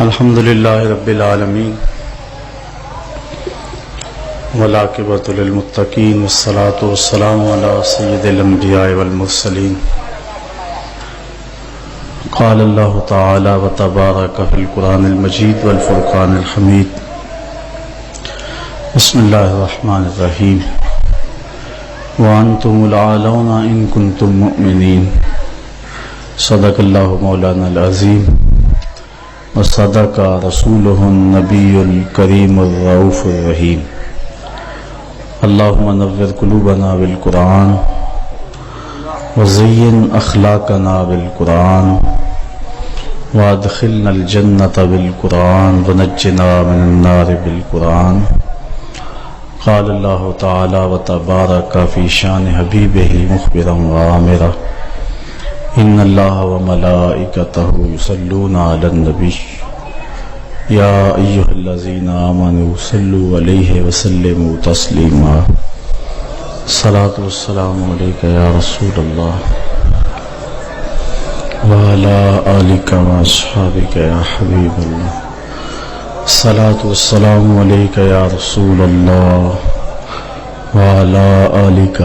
الحمد للہ رب العالمین والعاقبۃ للمتقین والصلاۃ والسلام علی سید الانبیاء والمرسلین قال اللہ تعالی وتبارک فی القرآن المجید والفرقان الحمید بسم اللہ الرحمن الرحیم وانتم العالون ان کنتم مؤمنین صدق اللہ مولانا العظیم وصدق رسولہ النبی الکریم الرؤوف الرحیم اللہم نور قلوبنا بالقرآن وزین اخلاقنا بالقرآن وادخلنا الجنة بالقرآن ونجنا من النار بالقرآن قال اللہ تعالی وتبارک فی شان حبیبہ مخبرا وآمرا ان اللہ وملائکتہ یصلون علی النبی یا ایہا الذین آمنوا صلوا علیہ وسلموا تسلیما الصلاۃ والسلام علیک یا رسول اللہ وعلی آلک واصحابک یا حبیب اللہ الصلاۃ والسلام علیک یا رسول اللہ وعلی آلک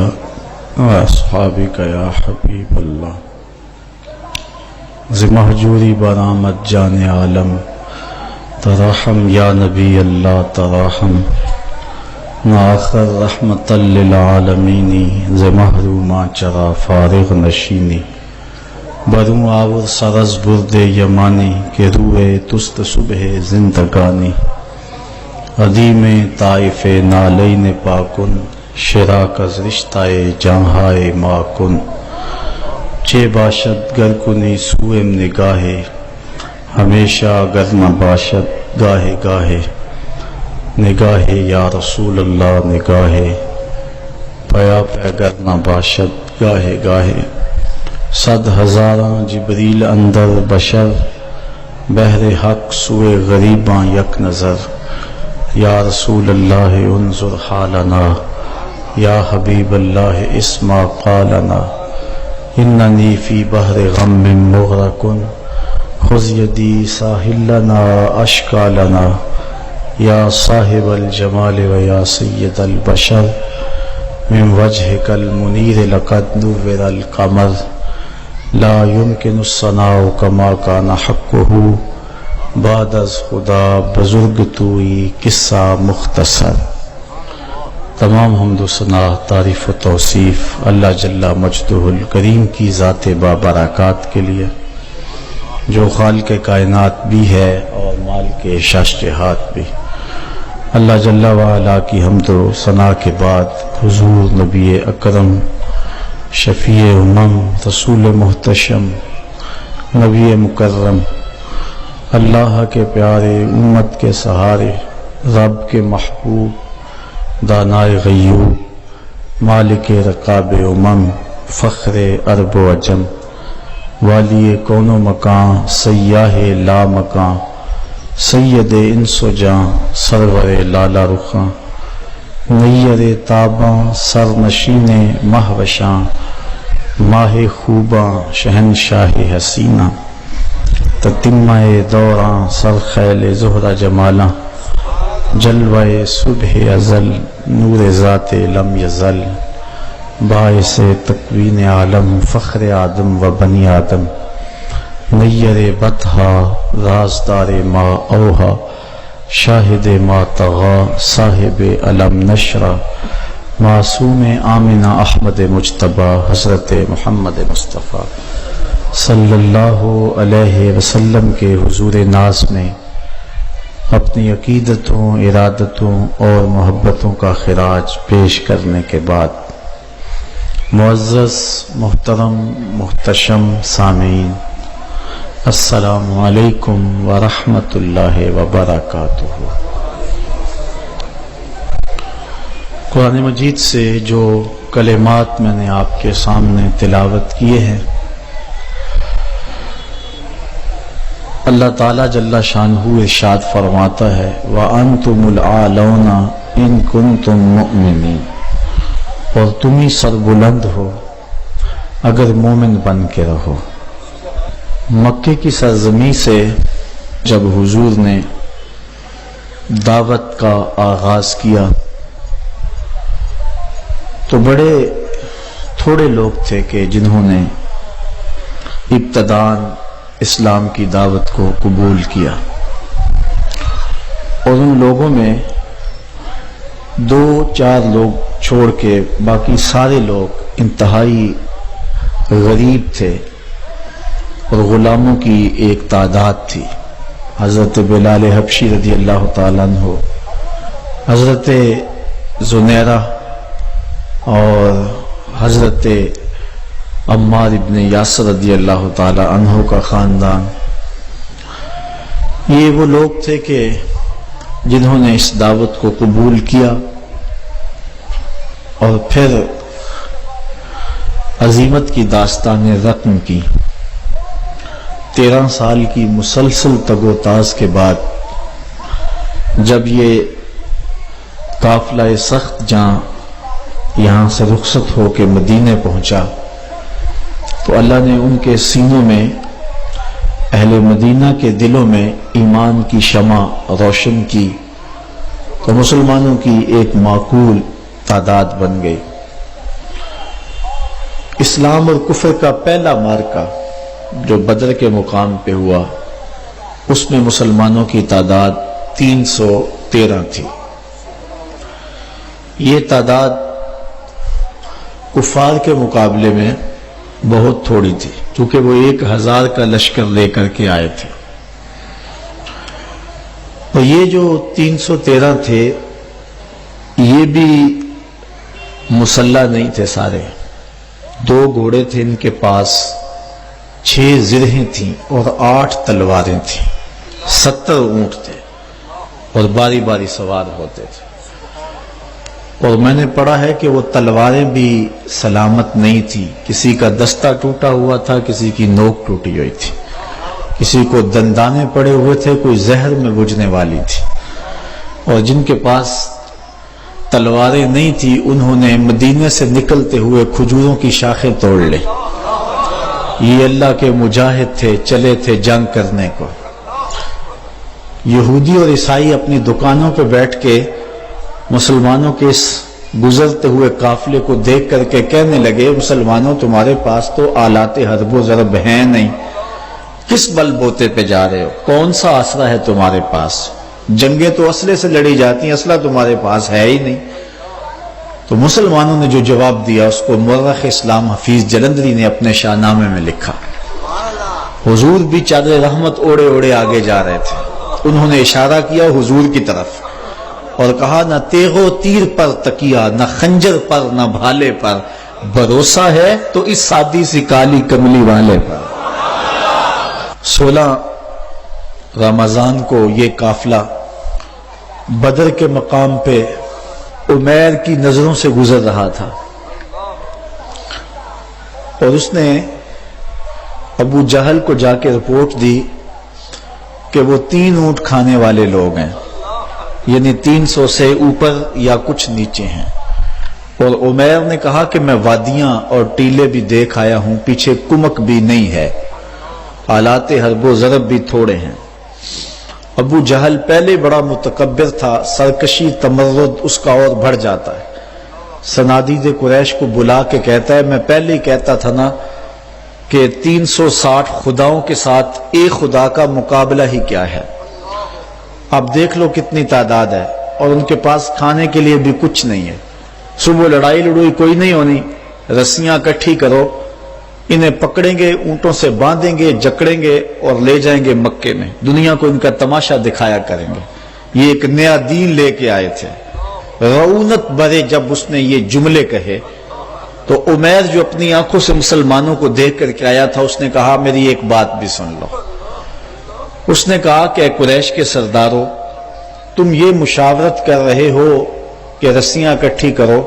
واصحابک یا حبیب اللہ ز مہجوری برآمد جان عالم تراحم یا نبی اللہ تراحم ناخر رحمت للعالمینی ز محروما چرا فارغ نشینی بروں آور سرز برد یمانی کہ روئے تست صبح زندگانی عدیم طائف نالین پاکن شراک از رشتہ جہائے ماکن چے باشد گر کنی سوئم نگاہے ہمیشہ گر نہ باشد گاہے گاہے نگاہے یا رسول اللہ نگاہے پیا پہ گر نہ باشد گاہے گاہے صد ہزاراں جبریل اندر بشر بہر حق سوئے غریباں یک نظر یا رسول اللہ انظر حالنا یا حبیب اللہ اسما قالنا اننی فی بحر غم مغرقن خذ یدی ساحلنا اشکالنا یا صاحب الجمال و یا سید البشر من وجهک المنیر لقد نور القمر لا يمکن الثناء کما کان حقہ بعد از خدا بزرگ توئی قصہ مختصر تمام حمد و ثنا تعریف و توصیف اللہ جل مجدہ الکریم کی ذات بابرکات کے لیے جو خالق کائنات بھی ہے اور مال کے شاشجہات بھی اللہ جل وعلا کی حمد و ثنا کے بعد حضور نبی اکرم شفیع امم رسول محتشم نبی مکرم اللہ کے پیارے امت کے سہارے رب کے محبوب دانائے غیوب مالک رقاب امم فخر عرب و عجم والی کون و مکان سیاہ لا مکان سید انس و جاں سرور لالا رخاں نیر تاباں سر نشین مہوشاں ماہ خوباں شہنشاہ حسینہ تتمہ دوراں سر خیل زہرہ جمالاں جلوہ صبح ازل نور ذات لم یزل باعث تکوین عالم فخر آدم و بنی آدم نیر بطحا رازدار ما اوہا شاہد ما طغا صاحب علم نشرہ معصوم آمنہ احمد مجتبی حضرت محمد مصطفیٰ صلی اللہ علیہ وسلم کے حضور ناز میں اپنی عقیدتوں ارادتوں اور محبتوں کا خراج پیش کرنے کے بعد معزز محترم محتشم سامعین السلام علیکم ورحمۃ اللہ وبرکاتہ۔ قرآن مجید سے جو کلمات میں نے آپ کے سامنے تلاوت کیے ہیں اللہ تعالیٰ جل شانہ ارشاد فرماتا ہے وَأَنْتُمُ الْعَالَوْنَ إِن كُنْتُم مُؤْمِنِينَ، اور تم ہی سربلند ہو اگر مومن بن کے رہو۔ مکے کی سرزمین سے جب حضور نے دعوت کا آغاز کیا تو بڑے تھوڑے لوگ تھے کہ جنہوں نے ابتداءً اسلام کی دعوت کو قبول کیا، اور ان لوگوں میں 2-4 لوگ چھوڑ کے باقی سارے لوگ انتہائی غریب تھے اور غلاموں کی ایک تعداد تھی۔ حضرت بلال حبشی رضی اللہ تعالیٰ عنہ، حضرت زنیرہ اور حضرت عمار ابن یاسر رضی اللہ تعالی عنہ کا خاندان، یہ وہ لوگ تھے کہ جنہوں نے اس دعوت کو قبول کیا اور پھر عزیمت کی داستان رقم کی۔ 13 سال کی مسلسل تگ و تاز کے بعد جب یہ قافلہ سخت جاں یہاں سے رخصت ہو کے مدینے پہنچا تو اللہ نے ان کے سینوں میں، اہل مدینہ کے دلوں میں ایمان کی شمع روشن کی تو مسلمانوں کی ایک معقول تعداد بن گئی۔ اسلام اور کفر کا پہلا معرکہ جو بدر کے مقام پہ ہوا، اس میں مسلمانوں کی تعداد 313 تھی۔ یہ تعداد کفار کے مقابلے میں بہت تھوڑی تھی، کیونکہ وہ 1000 کا لشکر لے کر کے آئے تھے۔ اور یہ جو 313 تھے یہ بھی مسلح نہیں تھے سارے، 2 گھوڑے تھے ان کے پاس، 6 زرہیں تھیں اور 8 تلواریں تھیں، 70 اونٹ تھے اور باری باری سوار ہوتے تھے۔ اور میں نے پڑھا ہے کہ وہ تلواریں بھی سلامت نہیں تھی، کسی کا دستہ ٹوٹا ہوا تھا، کسی کی نوک ٹوٹی ہوئی تھی، کسی کو دندانے پڑے ہوئے تھے، کوئی زہر میں بجھنے والی تھی۔ اور جن کے پاس تلواریں نہیں تھی انہوں نے مدینے سے نکلتے ہوئے کھجوروں کی شاخیں توڑ لی۔ یہ اللہ کے مجاہد تھے، چلے تھے جنگ کرنے کو۔ یہودی اور عیسائی اپنی دکانوں پہ بیٹھ کے مسلمانوں کے اس گزرتے ہوئے قافلے کو دیکھ کر کے کہنے لگے، مسلمانوں تمہارے پاس تو آلات حرب و ضرب ہیں نہیں، کس بل بوتے پہ جا رہے ہو؟ کون سا اسلحہ ہے تمہارے پاس؟ جنگیں تو اسلحے سے لڑی جاتی ہیں، اسلحہ تمہارے پاس ہے ہی نہیں۔ تو مسلمانوں نے جو جواب دیا اس کو مورخ اسلام حفیظ جلندری نے اپنے شاہ نامے میں لکھا۔ حضور بھی چادر رحمت اوڑے اوڑے آگے جا رہے تھے، انہوں نے اشارہ کیا حضور کی طرف اور کہا، نہ تیغ و تیر پر تکیہ، نہ خنجر پر، نہ بھالے پر، بھروسہ ہے تو اس سادی سی کالی کملی والے پر۔ 16 رمضان کو یہ قافلہ بدر کے مقام پہ عمیر کی نظروں سے گزر رہا تھا اور اس نے ابو جہل کو جا کے رپورٹ دی کہ وہ 3 اونٹ کھانے والے لوگ ہیں، یعنی 300 سے اوپر یا کچھ نیچے ہیں۔ اور عمیر نے کہا کہ میں وادیاں اور ٹیلے بھی دیکھ آیا ہوں، پیچھے کمک بھی نہیں ہے، آلات حرب و ضرب بھی تھوڑے ہیں۔ ابو جہل پہلے بڑا متکبر تھا، سرکشی تمرد اس کا اور بڑھ جاتا ہے۔ صنادید قریش کو بلا کے کہتا ہے، میں پہلے ہی کہتا تھا نا کہ 360 خداؤں کے ساتھ ایک خدا کا مقابلہ ہی کیا ہے، اب دیکھ لو کتنی تعداد ہے، اور ان کے پاس کھانے کے لیے بھی کچھ نہیں ہے۔ صبح لڑائی لڑوئی کوئی نہیں ہونی، رسیاں اکٹھی کرو، انہیں پکڑیں گے، اونٹوں سے باندھیں گے، جکڑیں گے اور لے جائیں گے مکے میں، دنیا کو ان کا تماشا دکھایا کریں گے۔ یہ ایک نیا دین لے کے آئے تھے۔ رعونت برے جب اس نے یہ جملے کہے تو عمیر جو اپنی آنکھوں سے مسلمانوں کو دیکھ کر کے آیا تھا، اس نے کہا میری ایک بات بھی سن لو۔ اس نے کہا کہ اے قریش کے سرداروں، تم یہ مشاورت کر رہے ہو کہ رسیاں اکٹھی کرو،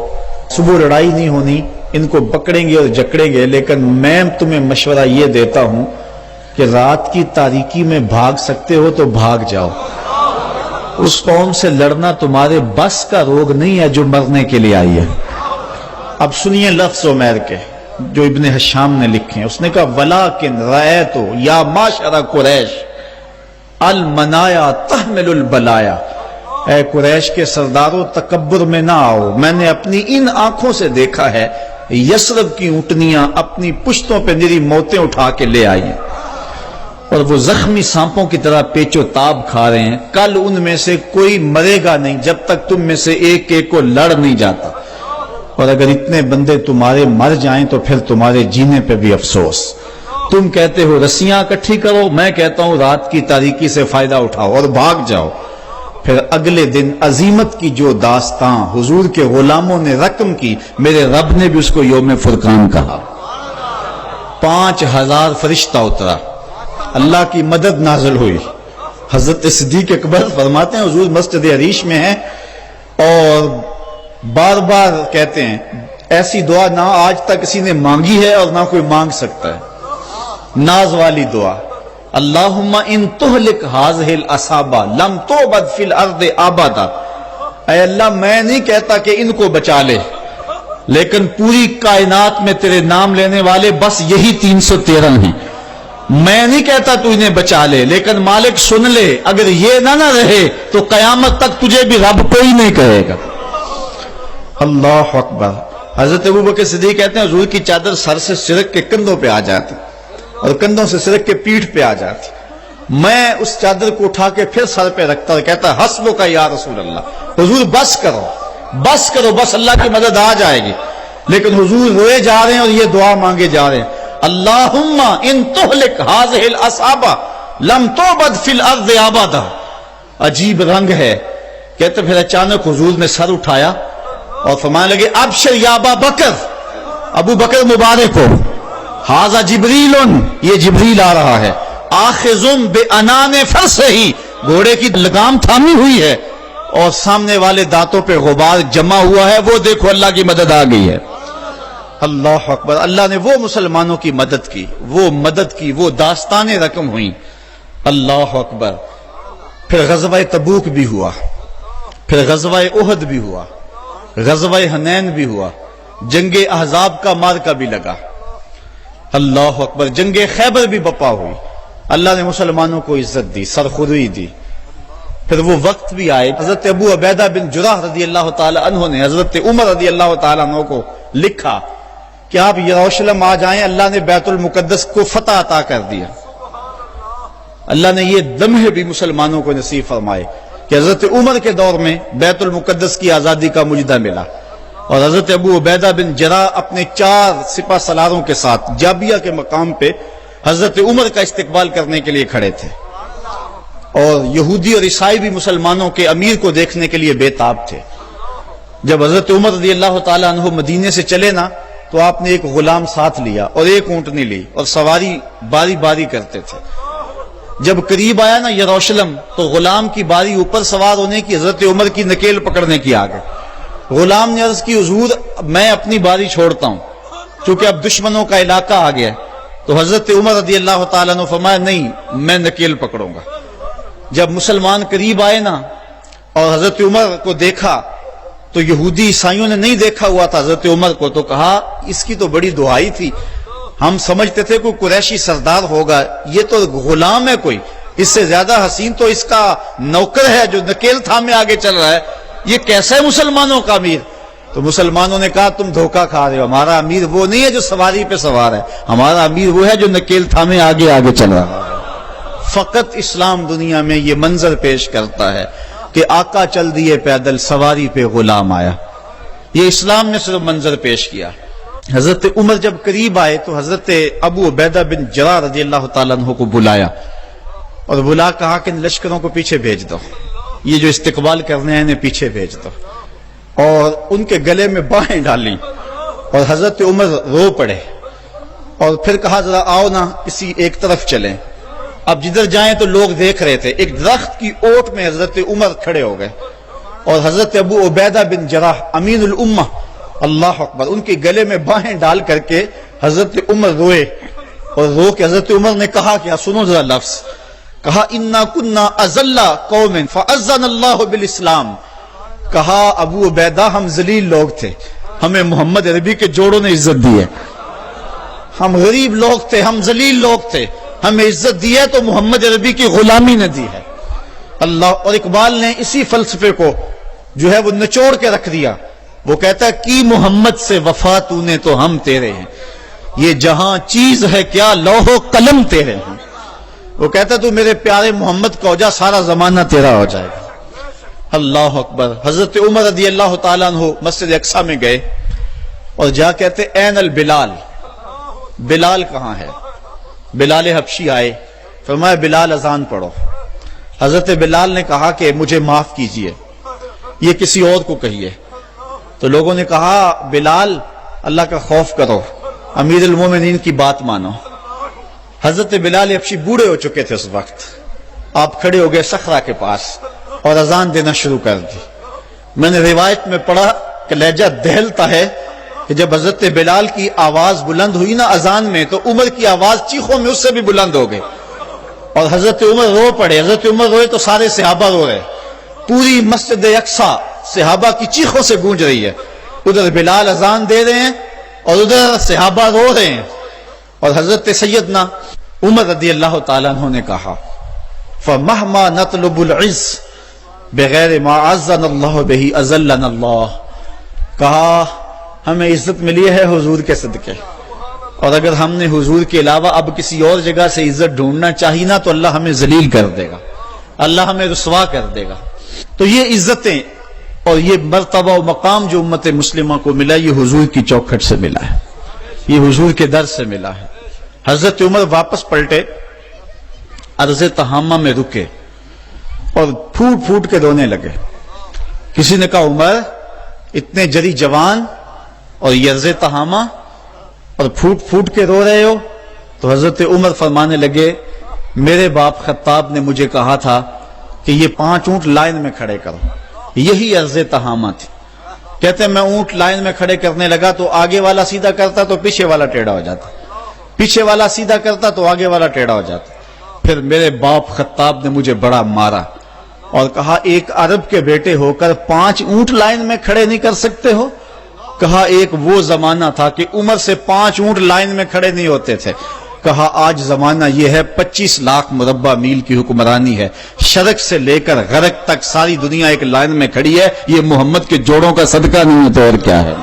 صبح لڑائی نہیں ہونی، ان کو پکڑیں گے اور جکڑیں گے، لیکن میں تمہیں مشورہ یہ دیتا ہوں کہ رات کی تاریکی میں بھاگ سکتے ہو تو بھاگ جاؤ۔ اس قوم سے لڑنا تمہارے بس کا روگ نہیں ہے جو مرنے کے لیے آئی ہے۔ اب سنیے لفظ عمیر کے جو ابن حشام نے لکھے ہیں۔ اس نے کہا وَلَٰكِنْ رَأَيْتُ يَا مَعْشَرَ قُرَيْشٍ المنایا تحمل البلایا، اے قریش کے سرداروں تکبر میں نہ آؤ، میں نے اپنی ان آنکھوں سے دیکھا ہے یثرب کی اونٹنیاں اپنی پشتوں پہ نری موتیں اٹھا کے لے آئی ہیں اور وہ زخمی سانپوں کی طرح پیچ و تاب کھا رہے ہیں، کل ان میں سے کوئی مرے گا نہیں جب تک تم میں سے ایک ایک کو لڑ نہیں جاتا، اور اگر اتنے بندے تمہارے مر جائیں تو پھر تمہارے جینے پہ بھی افسوس۔ تم کہتے ہو رسیاں اکٹھی کرو، میں کہتا ہوں رات کی تاریکی سے فائدہ اٹھاؤ اور بھاگ جاؤ۔ پھر اگلے دن عظیمت کی جو داستان حضور کے غلاموں نے رقم کی، میرے رب نے بھی اس کو یوم فرقان کہا۔ 5000 فرشتہ اترا، اللہ کی مدد نازل ہوئی۔ حضرت صدیق اکبر فرماتے ہیں حضور مسجد عریش میں ہیں اور بار بار کہتے ہیں ایسی دعا نہ آج تک کسی نے مانگی ہے اور نہ کوئی مانگ سکتا ہے، ناز والی دعا، اللہم ان تہلک ہذہ العصابہ لم تعبد فی الارض ابدا، اے اللہ میں نہیں کہتا کہ ان کو بچا لے، لیکن پوری کائنات میں تیرے نام لینے والے بس یہی 313 ہیں، میں نہیں کہتا تو انہیں بچا لے، لیکن مالک سن لے اگر یہ نہ رہے تو قیامت تک تجھے بھی رب کوئی نہیں کہے گا۔ اللہ اکبر۔ حضرت ابوبکر صدیق کہتے ہیں حضور کی چادر سر سے سرک کے کندھوں پہ آ جاتی اور کندھوں سے سرک کے پیٹھ پہ آ جاتی، میں اس چادر کو اٹھا کے پھر سر پہ رکھتا اور کہتا حسبک یا رسول اللہ، حضور بس کرو بس کرو، بس اللہ کی مدد آ جائے گی، لیکن حضور روئے جا رہے ہیں اور یہ دعا مانگے جا رہے ہیں، اللہم ان تہلک ہذہ العصابہ لم تعبد فی الارض ابدا۔ عجیب رنگ ہے، کہتے پھر اچانک حضور نے سر اٹھایا اور فرمانے لگے ابشر یا ابا بکر، ابو بکر مبارک ہو، ھذا جبریل، یہ جبریل آ رہا ہے، آخذ بانان فرسہ، گھوڑے کی لگام تھامی ہوئی ہے اور سامنے والے دانتوں پہ غبار جمع ہوا ہے، وہ دیکھو اللہ کی مدد آ گئی ہے۔ اللہ اکبر۔ اللہ نے وہ مسلمانوں کی مدد کی، وہ مدد کی، وہ داستانیں رقم ہوئیں۔ اللہ اکبر۔ پھر غزوہ تبوک بھی ہوا، پھر غزوہ احد بھی ہوا، غزوہ حنین بھی ہوا، جنگ احزاب کا مارکہ بھی لگا۔ اللہ اکبر۔ جنگ خیبر بھی بپا ہوئی، اللہ نے مسلمانوں کو عزت دی، سرخوری دی۔ پھر وہ وقت بھی آئے، حضرت ابو عبیدہ بن جراح رضی اللہ تعالی عنہ نے حضرت عمر رضی اللہ تعالی عنہ کو لکھا کہ آپ یروشلم آ جائیں، اللہ نے بیت المقدس کو فتح عطا کر دیا۔ اللہ نے یہ لمحے بھی مسلمانوں کو نصیب فرمائے کہ حضرت عمر کے دور میں بیت المقدس کی آزادی کا مجدہ ملا، اور حضرت ابو عبیدہ بن جراح اپنے 4 سپہ سالاروں کے ساتھ جابیہ کے مقام پہ حضرت عمر کا استقبال کرنے کے لیے کھڑے تھے، اور یہودی اور عیسائی بھی مسلمانوں کے امیر کو دیکھنے کے لیے بے تاب تھے۔ جب حضرت عمر رضی اللہ تعالیٰ عنہ مدینے سے چلے نا تو آپ نے ایک غلام ساتھ لیا اور ایک اونٹنی لی اور سواری باری باری کرتے تھے۔ جب قریب آیا نا یروشلم تو غلام کی باری اوپر سوار ہونے کی، حضرت عمر کی نکیل پکڑنے کی آ گئے۔ غلام نے عرض کی حضور میں اپنی باری چھوڑتا ہوں چونکہ اب دشمنوں کا علاقہ آ گیا، تو حضرت عمر رضی اللہ تعالیٰ عنہ فرمایا نہیں میں نکیل پکڑوں گا۔ جب مسلمان قریب آئے نا اور حضرت عمر کو دیکھا تو یہودی عیسائیوں نے نہیں دیکھا ہوا تھا حضرت عمر کو، تو کہا اس کی تو بڑی دعائی تھی، ہم سمجھتے تھے کوئی قریشی سردار ہوگا، یہ تو غلام ہے کوئی، اس سے زیادہ حسین تو اس کا نوکر ہے جو نکیل تھامے آگے چل رہا ہے، یہ کیسا ہے مسلمانوں کا امیر؟ تو مسلمانوں نے کہا تم دھوکہ کھا رہے ہو، ہمارا امیر وہ نہیں ہے جو سواری پہ سوار ہے، ہمارا امیر وہ ہے جو نکیل تھامے آگے آگے چل رہا ہے۔ فقط اسلام دنیا میں یہ منظر پیش کرتا ہے کہ آقا چل دیے پیدل، سواری پہ غلام آیا، یہ اسلام نے صرف منظر پیش کیا۔ حضرت عمر جب قریب آئے تو حضرت ابو عبیدہ بن جراح رضی اللہ تعالیٰ عنہ کو بلایا اور بلا کہا کہ ان لشکروں کو پیچھے بھیج دو، یہ جو استقبال کرنے ہیں انہیں پیچھے بھیج دو، اور ان کے گلے میں باہیں ڈالیں، اور حضرت عمر رو پڑے اور پھر کہا ذرا آؤ نا کسی ایک طرف چلیں۔ اب جدھر جائیں تو لوگ دیکھ رہے تھے، ایک درخت کی اوٹ میں حضرت عمر کھڑے ہو گئے اور حضرت ابو عبیدہ بن جراح امین الامہ، اللہ اکبر، ان کے گلے میں باہیں ڈال کر کے حضرت عمر روئے، اور رو کے حضرت عمر نے کہا کیا سنو ذرا لفظ، کہا انا کنا اذل قوم فاذن اللہ بالاسلام، کہا ابو عبیدہ ہم ذلیل لوگ تھے، ہمیں محمد عربی کے جوڑوں نے عزت دی ہے، ہم غریب لوگ تھے، ہم ذلیل لوگ تھے، ہمیں عزت دی ہے تو محمد عربی کی غلامی نے دی ہے اللہ. اور اقبال نے اسی فلسفے کو جو ہے وہ نچوڑ کے رکھ دیا. وہ کہتا ہے کی محمد سے وفا تو نے تو ہم تیرے ہیں, یہ جہاں چیز ہے کیا لوح و قلم تیرے ہیں. وہ کہتا ہے تو میرے پیارے محمد کو ہو جا, سارا زمانہ تیرا ہو جائے گا. اللہ اکبر. حضرت عمر رضی اللہ تعالیٰ عنہ مسجد اقصی میں گئے اور جا کہتے این البلال, بلال کہاں ہے؟ بلال حبشی آئے, فرمایا بلال اذان پڑھو. حضرت بلال نے کہا کہ مجھے معاف کیجئے, یہ کسی اور کو کہیے. تو لوگوں نے کہا بلال اللہ کا خوف کرو, امیر المومنین کی بات مانو. حضرت بلال حبشی بوڑھے ہو چکے تھے اس وقت. آپ کھڑے ہو گئے صخرہ کے پاس اور اذان دینا شروع کر دی. میں نے روایت میں پڑھا کہ لہجہ دہلتا ہے کہ جب حضرت بلال کی آواز بلند ہوئی نا اذان میں, تو عمر کی آواز چیخوں میں اس سے بھی بلند ہو گئی اور حضرت عمر رو پڑے. حضرت عمر روئے تو سارے صحابہ رو رہے, پوری مسجد اقصی صحابہ کی چیخوں سے گونج رہی ہے. ادھر بلال اذان دے رہے ہیں اور ادھر صحابہ رو رہے ہیں. اور حضرت سیدنا عمر رضی اللہ تعالیٰ عنہ نے کہا فَمَهْمَا نَطْلُبُ الْعِزَّ بغیر ما عزنا اللہ بہ اذلنا اللہ. کہا ہمیں عزت ملی ہے حضور کے صدقے, اور اگر ہم نے حضور کے علاوہ اب کسی اور جگہ سے عزت ڈھونڈنا چاہیے نا تو اللہ ہمیں ذلیل کر دے گا, اللہ ہمیں رسوا کر دے گا. تو یہ عزتیں اور یہ مرتبہ و مقام جو امت مسلمہ کو ملا, یہ حضور کی چوکھٹ سے ملا ہے, یہ حضور کے در سے ملا ہے. حضرت عمر واپس پلٹے, عرض تہامہ میں رکے اور پھوٹ پھوٹ کے رونے لگے. کسی نے کہا عمر اتنے جری جوان اور یہ عرض تہامہ اور پھوٹ پھوٹ کے رو رہے ہو؟ تو حضرت عمر فرمانے لگے میرے باپ خطاب نے مجھے کہا تھا کہ یہ 5 اونٹ لائن میں کھڑے کرو, یہی عرض تہامہ تھی. کہتے ہیں میں اونٹ لائن میں کھڑے کرنے لگا تو آگے والا سیدھا کرتا تو پیچھے والا ٹیڑھا ہو جاتا, پیچھے والا سیدھا کرتا تو آگے والا ٹیڑھا ہو جاتا. پھر میرے باپ خطاب نے مجھے بڑا مارا اور کہا ایک عرب کے بیٹے ہو کر 5 اونٹ لائن میں کھڑے نہیں کر سکتے ہو؟ کہا ایک وہ زمانہ تھا کہ عمر سے 5 اونٹ لائن میں کھڑے نہیں ہوتے تھے. کہا آج زمانہ یہ ہے 25 لاکھ مربع میل کی حکمرانی ہے, شرق سے لے کر غرب تک ساری دنیا ایک لائن میں کھڑی ہے. یہ محمد کے جوڑوں کا صدقہ نہیں ہے تو اور کیا ہے.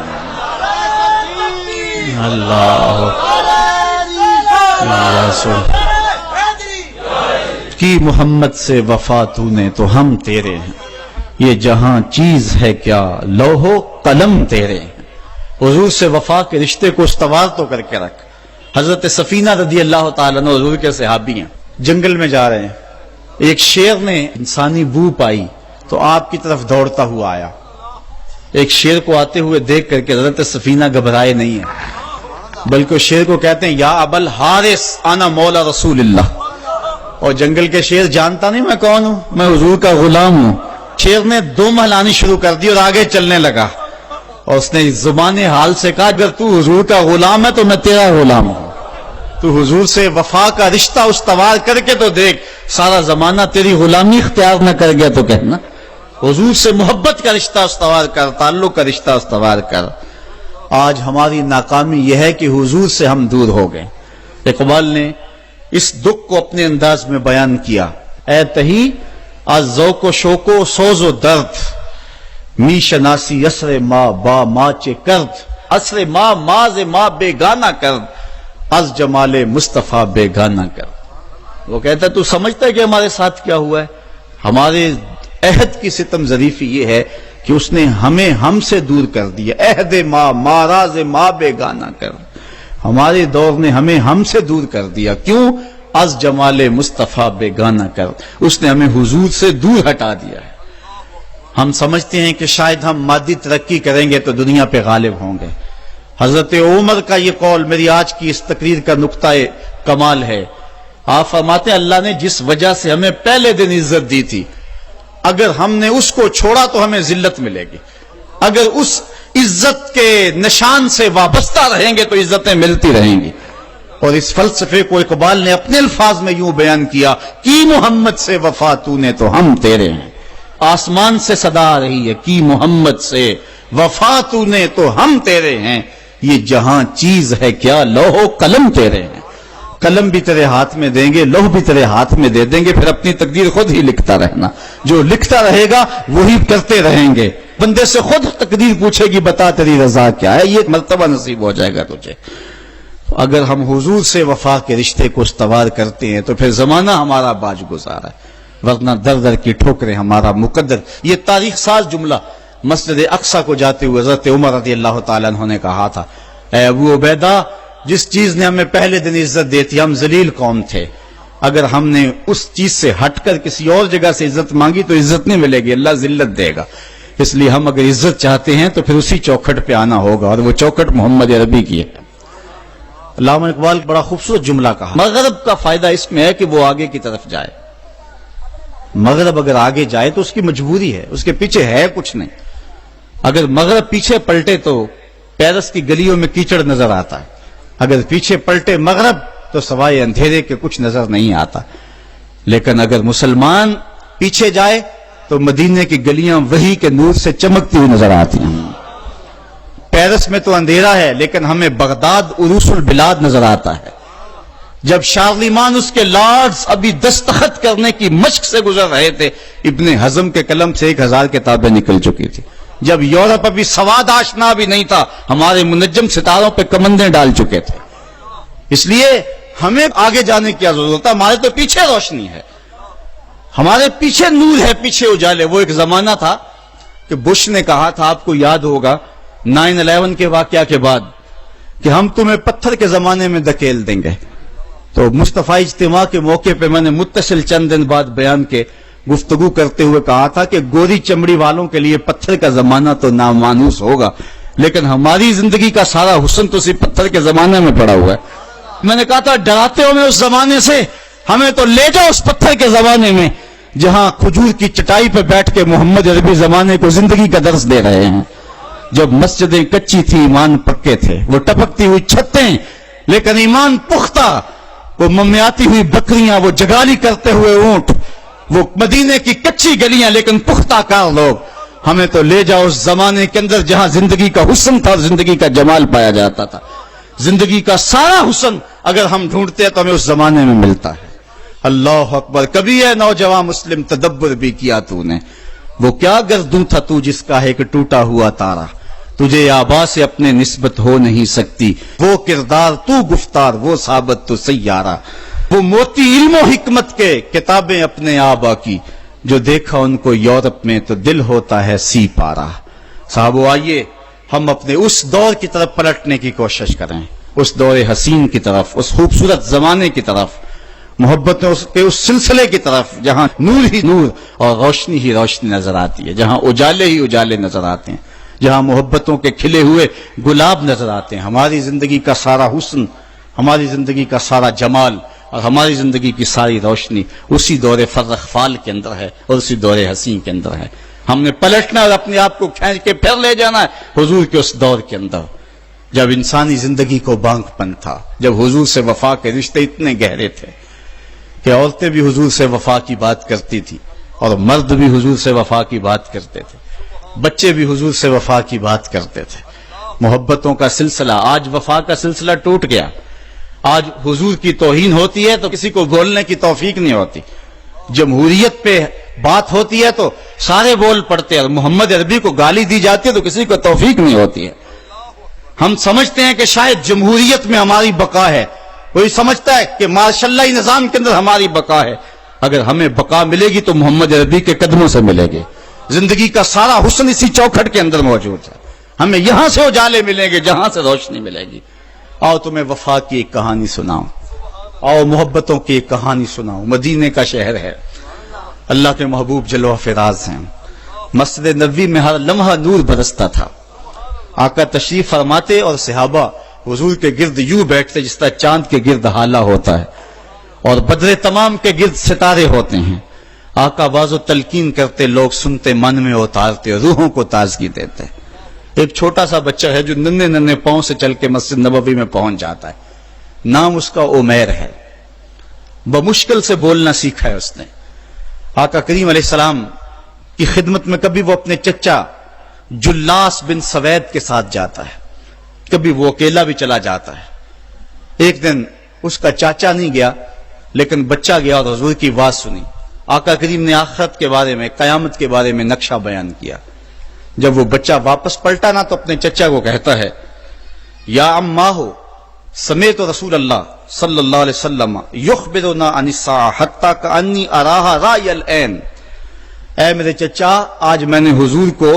اللہ کی محمد سے وفا تو نے تو ہم تیرے ہیں, یہ جہاں چیز ہے کیا لوح و قلم تیرے ہیں. حضور سے وفا کے رشتے کو استوار تو کر کے رکھ. حضرت سفینہ رضی اللہ تعالیٰ عنہ حضور کے صحابی ہیں, جنگل میں جا رہے ہیں, ایک شیر نے انسانی بو پائی تو آپ کی طرف دوڑتا ہوا آیا. ایک شیر کو آتے ہوئے دیکھ کر کے حضرت سفینہ گھبرائے نہیں ہیں, بلکہ شیر کو کہتے ہیں یا ابل حارث انا مولا رسول اللہ. اور جنگل کے شیر جانتا نہیں میں کون ہوں, میں حضور کا غلام ہوں. شیر نے 2 مہلانی شروع کر دی اور آگے چلنے لگا, اور اس نے زبان حال سے کہا اگر تو حضور کا غلام ہے تو میں تیرا غلام ہوں. تو حضور سے وفا کا رشتہ استوار کر کے تو دیکھ, سارا زمانہ تیری غلامی اختیار نہ کر گیا تو کہنا. حضور سے محبت کا رشتہ استوار کر, تعلق کا رشتہ استوار کر. آج ہماری ناکامی یہ ہے کہ حضور سے ہم دور ہو گئے. اقبال نے اس دکھ کو اپنے انداز میں بیان کیا, اے تہی از ذوق و شوق و سوز و درد می شناسی اسر ما با ما چے کرد, اسر ما ماز ما بیگانہ کرد, از جمال مصطفیٰ بیگانہ کرد. وہ کہتا ہے تو سمجھتا ہے کہ ہمارے ساتھ کیا ہوا ہے؟ ہمارے عہد کی ستم ظریفی یہ ہے کہ اس نے ہمیں ہم سے دور کر دیا. عہد ما ماراز ما بیگانہ کرد, ہمارے دور نے ہمیں ہم سے دور کر دیا. کیوں؟ از جمال مصطفیٰ بیگانہ کرد, اس نے ہمیں حضور سے دور ہٹا دیا ہے. ہم سمجھتے ہیں کہ شاید ہم مادی ترقی کریں گے تو دنیا پہ غالب ہوں گے. حضرت عمر کا یہ قول میری آج کی اس تقریر کا نقطہ کمال ہے. آپ فرماتے ہیں اللہ نے جس وجہ سے ہمیں پہلے دن عزت دی تھی, اگر ہم نے اس کو چھوڑا تو ہمیں ذلت ملے گی. اگر اس عزت کے نشان سے وابستہ رہیں گے تو عزتیں ملتی رہیں گی. اور اس فلسفے کو اقبال نے اپنے الفاظ میں یوں بیان کیا کی محمد سے وفا تو نے تو ہم تیرے ہیں. آسمان سے صدا آ رہی ہے کی محمد سے وفا تو نے تو ہم تیرے ہیں, یہ جہاں چیز ہے کیا لوح و قلم تیرے ہیں. قلم بھی تیرے ہاتھ میں دیں گے، لوح بھی تیرے ہاتھ میں دے دیں گے، پھر اپنی تقدیر خود ہی لکھتا رہنا، جو لکھتا رہے گا وہی کرتے رہیں گے۔ بندے سے خود تقدیر پوچھے گی بتا تیری رضا کیا ہے، یہ مرتبہ نصیب ہو جائے گا تجھے۔ اگر ہم حضور سے وفا کے رشتے کو استوار کرتے ہیں تو پھر زمانہ ہمارا باج گزار ہے، ورنہ در در کی ٹھوکریں ہمارا مقدر۔ یہ تاریخ ساز جملہ مسجد اقصی کو جاتے ہوئے حضرت عمر رضی اللہ تعالیٰ عنہ نے کہا تھا، اے ابو عبیدہ، جس چیز نے ہمیں پہلے دن عزت دی تھی، ہم ذلیل قوم تھے، اگر ہم نے اس چیز سے ہٹ کر کسی اور جگہ سے عزت مانگی تو عزت نہیں ملے گی، اللہ ذلت دے گا۔ اس لیے ہم اگر عزت چاہتے ہیں تو پھر اسی چوکھٹ پہ آنا ہوگا، اور وہ چوکھٹ محمد عربی کی ہے۔ علامہ اقبال بڑا خوبصورت جملہ کہا، مغرب کا فائدہ اس میں ہے کہ وہ آگے کی طرف جائے۔ مغرب اگر آگے جائے تو اس کی مجبوری ہے، اس کے پیچھے ہے کچھ نہیں۔ اگر مغرب پیچھے پلٹے تو پیرس کی گلیوں میں کیچڑ نظر آتا ہے، اگر پیچھے پلٹے مغرب تو سوائے اندھیرے کے کچھ نظر نہیں آتا۔ لیکن اگر مسلمان پیچھے جائے تو مدینے کی گلیاں وحی کے نور سے چمکتی ہوئی نظر آتی ہیں۔ پیرس میں تو اندھیرا ہے لیکن ہمیں بغداد عروس البلاد نظر آتا ہے۔ جب شارلیمان اس کے لارڈز ابھی دستخط کرنے کی مشق سے گزر رہے تھے، ابن حزم کے قلم سے 1000 کتابیں نکل چکی تھی۔ جب یورپ ابھی سواد آشنا بھی نہیں تھا، ہمارے منجم ستاروں پہ کمندیں ڈال چکے تھے۔ اس لیے ہمیں آگے جانے کی ضرورت ہے، ہمارے تو پیچھے روشنی ہے، ہمارے پیچھے نور ہے، پیچھے اجالے۔ وہ ایک زمانہ تھا کہ بش نے کہا تھا، آپ کو یاد ہوگا 9/11 کے واقعہ کے بعد، کہ ہم تمہیں پتھر کے زمانے میں دھکیل دیں گے۔ تو مصطفی اجتماع کے موقع پہ میں نے متصل چند دن بعد بیان کے گفتگو کرتے ہوئے کہا تھا کہ گوری چمڑی والوں کے لیے پتھر کا زمانہ تو نامانوس ہوگا، لیکن ہماری زندگی کا سارا حسن تو اسی پتھر کے زمانے میں پڑا ہوا ہے۔ میں نے کہا تھا ڈراتے ہو میں اس زمانے سے، ہمیں تو لے جاؤ اس پتھر کے زمانے میں جہاں کھجور کی چٹائی پہ بیٹھ کے محمد عربی زمانے کو زندگی کا درس دے رہے ہیں۔ جب مسجدیں کچی تھی، ایمان پکے تھے، وہ ٹپکتی ہوئی چھتیں لیکن ایمان پختہ، وہ ممیاتی ہوئی بکریاں، وہ جگالی کرتے ہوئے اونٹ، وہ مدینے کی کچی گلیاں لیکن پختہ کار لوگ۔ ہمیں تو لے جاؤ اس زمانے کے اندر جہاں زندگی کا حسن تھا، زندگی کا جمال پایا جاتا تھا۔ زندگی کا سارا حسن اگر ہم ڈھونڈتے ہیں تو ہمیں اس زمانے میں ملتا ہے۔ اللہ اکبر، کبھی ہے نوجوان مسلم تدبر بھی کیا تو نے، وہ کیا گردوں تھا تو جس کا ہے کہ ٹوٹا ہوا تارا، تجھے آبا سے اپنے نسبت ہو نہیں سکتی، وہ کردار تو گفتار، وہ ثابت تو سیارہ، وہ موتی علم و حکمت کے کتابیں اپنے آبا کی، جو دیکھا ان کو یورپ میں تو دل ہوتا ہے سی پارا۔ صاحبو آئیے ہم اپنے اس دور کی طرف پلٹنے کی کوشش کریں، اس دور حسین کی طرف، اس خوبصورت زمانے کی طرف، محبتوں کے اس سلسلے کی طرف جہاں نور ہی نور اور روشنی ہی روشنی نظر آتی ہے، جہاں اجالے ہی اجالے نظر آتے ہیں، جہاں محبتوں کے کھلے ہوئے گلاب نظر آتے ہیں۔ ہماری زندگی کا سارا حسن، ہماری زندگی کا سارا جمال اور ہماری زندگی کی ساری روشنی اسی دور فرخ فال کے اندر ہے اور اسی دور حسین کے اندر ہے۔ ہم نے پلٹنا اور اپنے آپ کو کھینچ کے پھر لے جانا ہے حضور کے اس دور کے اندر جب انسانی زندگی کو بانک پن تھا، جب حضور سے وفا کے رشتے اتنے گہرے تھے کہ عورتیں بھی حضور سے وفا کی بات کرتی تھی اور مرد بھی حضور سے وفا کی بات کرتے تھے، بچے بھی حضور سے وفا کی بات کرتے تھے۔ محبتوں کا سلسلہ، آج وفا کا سلسلہ ٹوٹ گیا۔ آج حضور کی توہین ہوتی ہے تو کسی کو بولنے کی توفیق نہیں ہوتی، جمہوریت پہ بات ہوتی ہے تو سارے بول پڑتے ہیں، اور محمد عربی کو گالی دی جاتی ہے تو کسی کو توفیق نہیں ہوتی ہے۔ ہم سمجھتے ہیں کہ شاید جمہوریت میں ہماری بقا ہے، کوئی سمجھتا ہے کہ ماشاء اللہ نظام کے اندر ہماری بقا ہے۔ اگر ہمیں بقا ملے گی تو محمد عربی کے قدموں سے ملے گی۔ زندگی کا سارا حسن اسی چوکھٹ کے اندر موجود ہے، ہمیں یہاں سے اجالے ملیں گے، جہاں سے روشنی ملے گی۔ آؤ تمہیں وفا کی ایک کہانی سناؤں، آؤ محبتوں کی ایک کہانی سناؤں۔ مدینے کا شہر ہے، اللہ کے محبوب جلوہ فراز ہیں، مسجد نبوی میں ہر لمحہ نور برستا تھا۔ آقا تشریف فرماتے اور صحابہ حضور کے گرد یوں بیٹھتے جس طرح چاند کے گرد ہالہ ہوتا ہے اور بدر تمام کے گرد ستارے ہوتے ہیں۔ آقا باز و تلقین کرتے، لوگ سنتے، من میں اتارتے، روحوں کو تازگی دیتے۔ ایک چھوٹا سا بچہ ہے جو ننھے ننھے پاؤں سے چل کے مسجد نبوی میں پہنچ جاتا ہے، نام اس کا عمیر ہے، بمشکل سے بولنا سیکھا ہے اس نے۔ آقا کریم علیہ السلام کی خدمت میں کبھی وہ اپنے چچا جلاس بن سوید کے ساتھ جاتا ہے، کبھی وہ اکیلا بھی چلا جاتا ہے۔ ایک دن اس کا چاچا نہیں گیا لیکن بچہ گیا اور حضور کی بات سنی. آقا کریم نے آخرت کے بارے میں، قیامت کے بارے میں نقشہ بیان کیا. جب وہ بچہ واپس پلٹا نا تو اپنے چچا کو کہتا ہے یا اماہ سمیت رسول اللہ صلی اللہ علیہ وسلم یخبرنا عن الساعہ حتی کانی اراہا رای العین. اے میرے چچا، آج میں نے حضور کو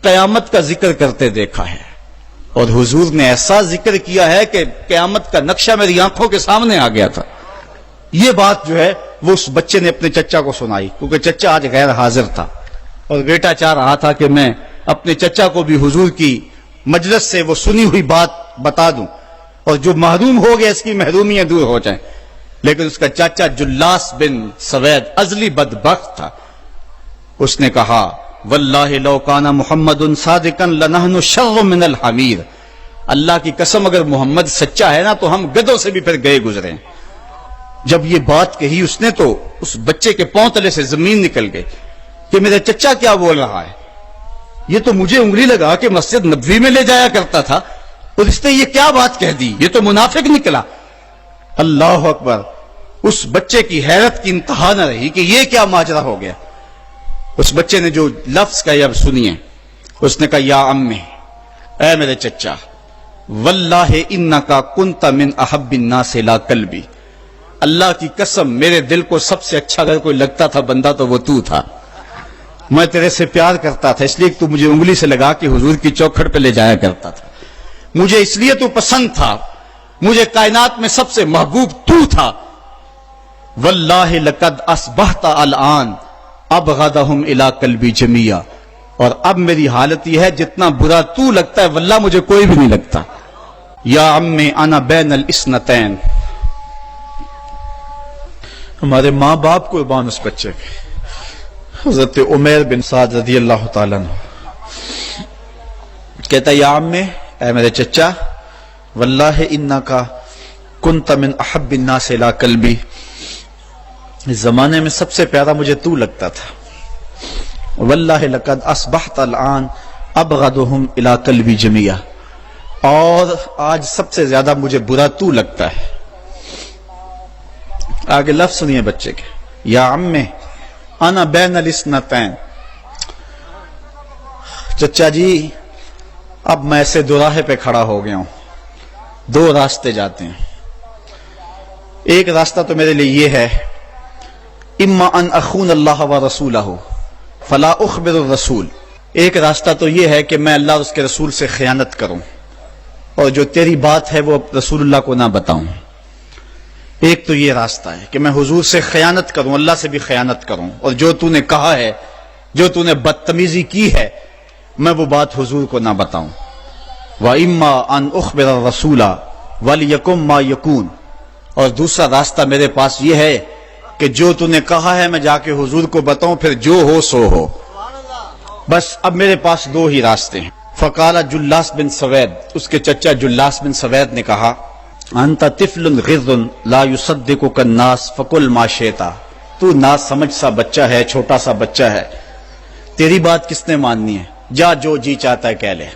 قیامت کا ذکر کرتے دیکھا ہے، اور حضور نے ایسا ذکر کیا ہے کہ قیامت کا نقشہ میری آنکھوں کے سامنے آ گیا تھا. یہ بات جو ہے وہ اس بچے نے اپنے چچا کو سنائی، کیونکہ چچا آج غیر حاضر تھا اور بیٹا چاہ رہا تھا کہ میں اپنے چچا کو بھی حضور کی مجلس سے وہ سنی ہوئی بات بتا دوں اور جو محروم ہو گیا اس کی محرومیاں دور ہو جائیں. لیکن اس کا چاچا جلاس بن سوید ازلی بدبخت تھا. اس نے کہا واللہ لو کان محمد صادقا لنحن شر من الحمیر. اللہ کی قسم اگر محمد سچا ہے نا تو ہم گدھوں سے بھی پھر گئے گزرے. جب یہ بات کہی اس نے تو اس بچے کے پاؤں تلے سے زمین نکل گئی کہ میرا چچا کیا بول رہا ہے. یہ تو مجھے انگلی لگا کہ مسجد نبوی میں لے جایا کرتا تھا اور اس نے یہ کیا بات کہہ دی، یہ تو منافق نکلا. اللہ اکبر. اس بچے کی حیرت کی انتہا نہ رہی کہ یہ کیا ماجرا ہو گیا. اس بچے نے جو لفظ کہا اب سنیے. اس نے کہا یا امی، اے میرے چچا، واللہ انکا کنت من احب الناس لا قلبی. اللہ کی قسم میرے دل کو سب سے اچھا اگر کوئی لگتا تھا بندہ تو وہ تو تھا. میں تیرے سے پیار کرتا تھا اس لیے کہ تو مجھے انگلی سے لگا کے حضور کی چوکھٹ پہ لے جایا کرتا تھا. مجھے اس لیے تو پسند تھا، مجھے کائنات میں سب سے محبوب تو تھا. واللہ لقد اصبحت الان ابغضهم الى قلبی جمیعا. اور اب میری حالت یہ ہے جتنا برا تو لگتا ہے واللہ مجھے کوئی بھی نہیں لگتا. یا امی انا بین الاثنتین. ہمارے ماں باپ قربان اس بچے کے. حضرت عمیر بن سعد رضی اللہ تعالیٰ عنہ کہتا یا امی، اے میرے چچا، واللہ انکا کنت من احب الناس الى قلبی. اس زمانے میں سب سے پیارا مجھے تو لگتا تھا. واللہ لقد اصبحت الان ابغضهم الى قلبی جمیعا. اور آج سب سے زیادہ مجھے برا تو لگتا ہے. آگے لفظ سنیے بچے کے. یا امی انا بین الاثنتین. چچا جی اب میں ایسے دوراہے پہ کھڑا ہو گیا ہوں، دو راستے جاتے ہیں. ایک راستہ تو میرے لیے یہ ہے اما ان اخون اللہ و رسولہ فلا اخبر الرسول. ایک راستہ تو یہ ہے کہ میں اللہ اور اس کے رسول سے خیانت کروں اور جو تیری بات ہے وہ رسول اللہ کو نہ بتاؤں. ایک تو یہ راستہ ہے کہ میں حضور سے خیانت کروں، اللہ سے بھی خیانت کروں، اور جو تو نے کہا ہے، جو تو نے بدتمیزی کی ہے، میں وہ بات حضور کو نہ بتاؤں. وَإِمَّا أَنْ أُخْبِرَ الرَّسُولَ وَلْيَكُنْ مَا يَكُونُ. اور دوسرا راستہ میرے پاس یہ ہے کہ جو تو نے کہا ہے میں جا کے حضور کو بتاؤں، پھر جو ہو سو ہو. بس اب میرے پاس دو ہی راستے ہیں. فقال جلاس بن سوید. اس کے چچا جلاس بن سوید نے کہا انت طفل غض لا يصدقك الناس فقل ما شئت. تو نا سمجھ سا بچہ ہے، چھوٹا سا بچہ ہے، تیری بات کس نے ماننی ہے، جا جو جی چاہتا ہے کہہ لے.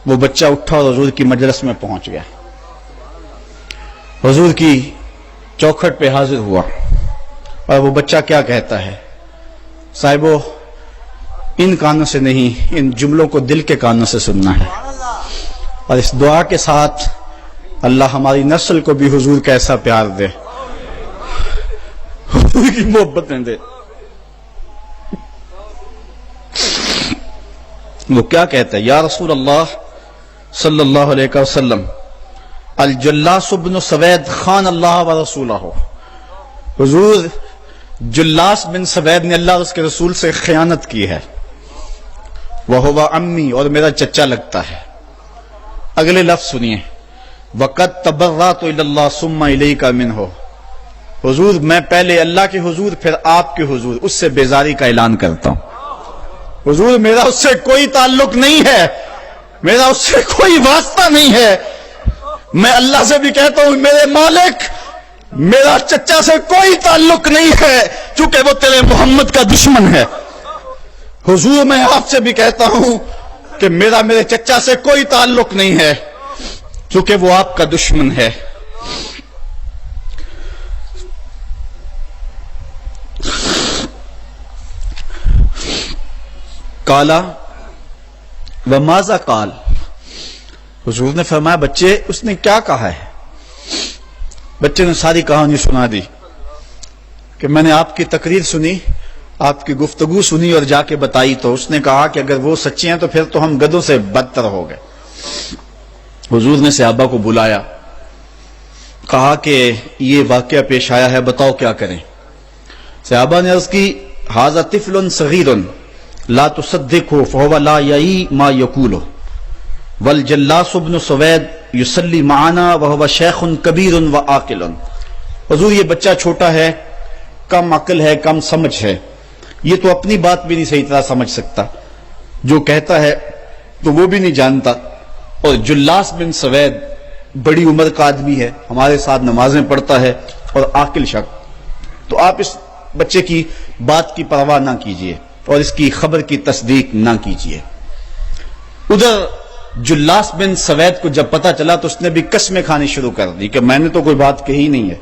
وہ بچہ اٹھا اور حضور کی مجلس میں پہنچ گیا، حضور کی چوکھٹ پہ حاضر ہوا. اور وہ بچہ کیا کہتا ہے، صاحبو ان کانوں سے نہیں، ان جملوں کو دل کے کانوں سے سننا ہے. اور اس دعا کے ساتھ اللہ ہماری نسل کو بھی حضور کا ایسا پیار دے، حضور کی محبت میں دے. وہ کیا کہتا ہے، یا رسول اللہ صلی اللہ علیہ وسلم الجلاس بن سوید خان اللہ و رسولہ. حضور جلاس بن سوید نے اللہ اور اس کے رسول سے خیانت کی ہے. وہو امی، اور میرا چچا لگتا ہے. اگلے لفظ سنیے. وقد تبرأت الی اللہ ثم الیک منہ. حضور میں پہلے اللہ کے حضور پھر آپ کے حضور اس سے بیزاری کا اعلان کرتا ہوں. حضور میرا اس سے کوئی تعلق نہیں ہے، میرا اس سے کوئی واسطہ نہیں ہے. میں اللہ سے بھی کہتا ہوں میرے مالک، میرا چچا سے کوئی تعلق نہیں ہے چونکہ وہ تیرے محمد کا دشمن ہے. حضور میں آپ سے بھی کہتا ہوں کہ میرے چچا سے کوئی تعلق نہیں ہے چونکہ وہ آپ کا دشمن ہے. کالا وماذا قال، حضور نے فرمایا بچے اس نے کیا کہا ہے؟ بچے نے ساری کہانی سنا دی کہ میں نے آپ کی تقریر سنی، آپ کی گفتگو سنی اور جا کے بتائی تو اس نے کہا کہ اگر وہ سچے ہیں تو پھر تو ہم گدھوں سے بدتر ہو گئے۔ حضور نے صحابہ کو بلایا، کہا کہ یہ واقعہ پیش آیا ہے، بتاؤ کیا کریں؟ صحابہ نے عرض کی ھذا طفل صغیر لا تصدقه فهو لا یعی ما یقول والجلاس بن سوید یصلی معنا وهو شیخ کبیر وعاقل۔ حضور یہ بچہ چھوٹا ہے، کم عقل ہے، کم سمجھ ہے، یہ تو اپنی بات بھی نہیں صحیح طرح سمجھ سکتا، جو کہتا ہے تو وہ بھی نہیں جانتا، اور جلاس بن سوید بڑی عمر کا آدمی ہے، ہمارے ساتھ نمازیں پڑھتا ہے اور عاقل شخص، تو آپ اس بچے کی بات کی پرواہ نہ کیجیے اور اس کی خبر کی تصدیق نہ کیجیے۔ ادھر جلاس بن سوید کو جب پتا چلا تو اس نے بھی قسمیں کھانی شروع کر دی کہ میں نے تو کوئی بات کہی نہیں ہے،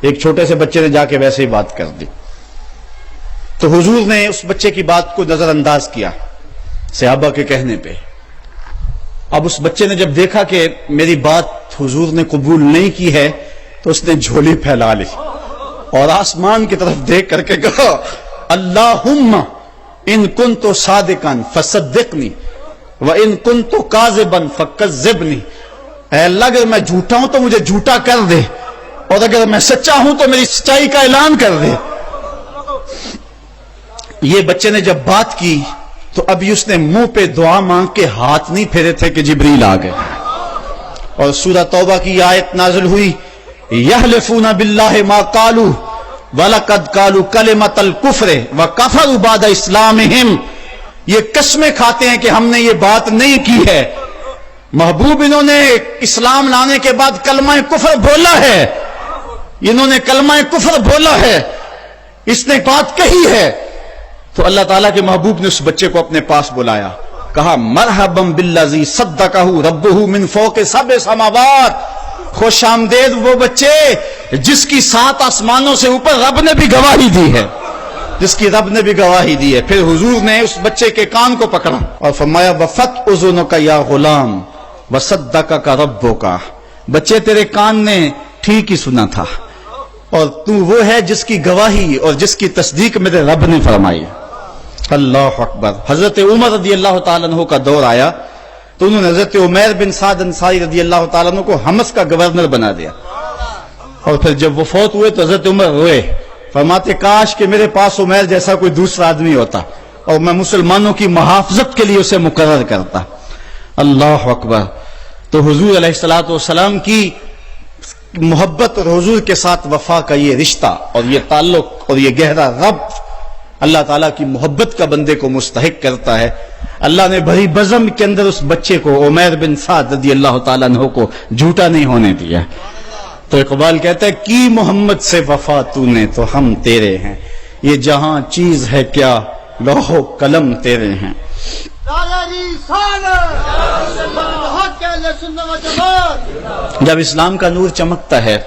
ایک چھوٹے سے بچے نے جا کے ویسے ہی بات کر دی۔ تو حضور نے اس بچے کی بات کو نظر انداز کیا صحابہ کے کہنے پہ۔ اب اس بچے نے جب دیکھا کہ میری بات حضور نے قبول نہیں کی ہے تو اس نے جھولی پھیلا لی اور آسمان کی طرف دیکھ کر کے کہا اللہم ان کنت صادقا فصدقنی وان کنت کاذبا فکذبنی، اے اللہ اگر میں جھوٹا ہوں تو مجھے جھوٹا کر دے، اور اگر میں سچا ہوں تو میری سچائی کا اعلان کر دے۔ یہ بچے نے جب بات کی تو ابھی اس نے منہ پہ دعا مانگ کے ہاتھ نہیں پھیرے تھے کہ جبریل آ گئے، اور سورہ توبہ کی آیت نازل ہوئی یحلفون باللہ ما قالوا وَلَقَدْ قَالُوا كَلِمَةَ الْكُفْرِ وَكَفَرُوا بَعْدَ إِسْلَامِهِمْ، یہ قسمیں کھاتے ہیں کہ ہم نے یہ بات نہیں کی ہے، محبوب انہوں نے اسلام لانے کے بعد کلمہ کفر بولا ہے، انہوں نے کلمہ کفر بولا ہے، اس نے بات کہی ہے۔ تو اللہ تعالیٰ کے محبوب نے اس بچے کو اپنے پاس بلایا، کہا مرحبا بالذی صدقہ ربہ من فوق سبع سماوات، خوش آمدید وہ بچے جس کی 7 آسمانوں سے اوپر رب نے بھی گواہی دی ہے، جس کی رب نے بھی گواہی دی ہے۔ پھر حضور نے اس بچے کے کان کو پکڑا اور فرمایا وفت اذنک یا غلام وصدقک ربک، بچے تیرے کان نے ٹھیک ہی سنا تھا، اور تو وہ ہے جس کی گواہی اور جس کی تصدیق میرے رب نے فرمائی۔ اللہ اکبر۔ حضرت عمر رضی اللہ تعالیٰ عنہ کا دور آیا تو انہوں نے حضرت عمیر بن سعد انصاری رضی اللہ تعالیٰ عنہ کو حمص کا گورنر بنا دیا، اور پھر جب وہ فوت ہوئے تو حضرت عمر روئے، فرماتے کاش کہ میرے پاس عمیر جیسا کوئی دوسرا آدمی ہوتا اور میں مسلمانوں کی محافظت کے لیے اسے مقرر کرتا۔ اللہ اکبر۔ تو حضور علیہ الصلوۃ والسلام کی محبت اور حضور کے ساتھ وفا کا یہ رشتہ اور یہ تعلق اور یہ گہرا ربط اللہ تعالیٰ کی محبت کا بندے کو مستحق کرتا ہے۔ اللہ نے بھری بزم کے اندر اس بچے کو عمیر بن سعد رضی اللہ تعالیٰ عنہ کو جھوٹا نہیں ہونے دیا۔ تو اقبال کہتا ہے کی محمد سے وفا تو نے تو ہم تیرے ہیں، یہ جہاں چیز ہے کیا لوح و قلم تیرے ہیں۔ جب اسلام کا نور چمکتا ہے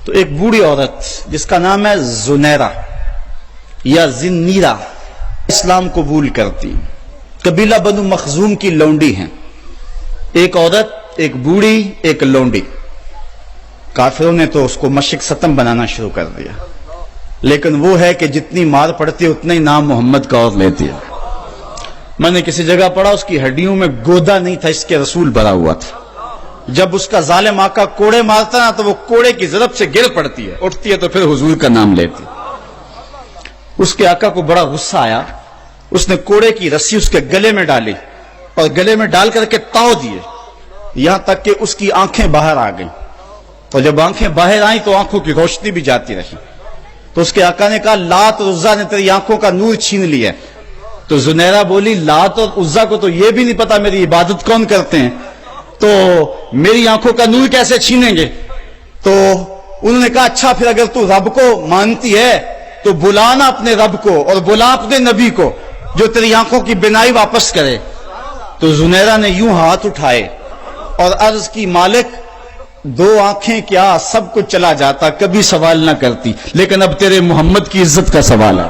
تو ایک بوڑھی عورت جس کا نام ہے زنیرہ یا زنیرہ اسلام قبول کرتی، قبیلہ بنو مخزوم کی لونڈی ہیں، ایک عورت، ایک بوڑھی، ایک لونڈی۔ کافروں نے تو اس کو مشک ستم بنانا شروع کر دیا، لیکن وہ ہے کہ جتنی مار پڑتی ہے اتنا ہی نام محمد کا اور لیتی ہے۔ میں نے کسی جگہ پڑھا اس کی ہڈیوں میں گودا نہیں تھا، اس کے رسول بھرا ہوا تھا، جب اس کا ظالم آقا کوڑے مارتا نا تو وہ کوڑے کی ضرب سے گر پڑتی ہے، اٹھتی ہے تو پھر حضور کا نام لیتی ہے۔ اس کے آقا کو بڑا غصہ آیا، اس نے کوڑے کی رسی اس کے گلے میں ڈالی اور گلے میں ڈال کر کے تاؤ دیے، یہاں تک کہ اس کی آنکھیں باہر آ گئیں، اور جب آنکھیں باہر آئیں تو آنکھوں کی روشنی بھی جاتی رہی۔ تو اس کے آقا نے کہا لات اور عزا نے تیری آنکھوں کا نور چھین لیا۔ تو زنیرہ بولی لات اور عزا کو تو یہ بھی نہیں پتا میری عبادت کون کرتے ہیں، تو میری آنکھوں کا نور کیسے چھینیں گے؟ تو انہوں نے کہا اچھا پھر اگر تو رب کو مانتی ہے تو بلانا اپنے رب کو اور بلا اپنے نبی کو جو تیری آنکھوں کی بینائی واپس کرے۔ تو زنیرہ نے یوں ہاتھ اٹھائے اور عرض کی مالک 2 آنکھیں کیا سب کچھ چلا جاتا، کبھی سوال نہ کرتی، لیکن اب تیرے محمد کی عزت کا سوال ہے،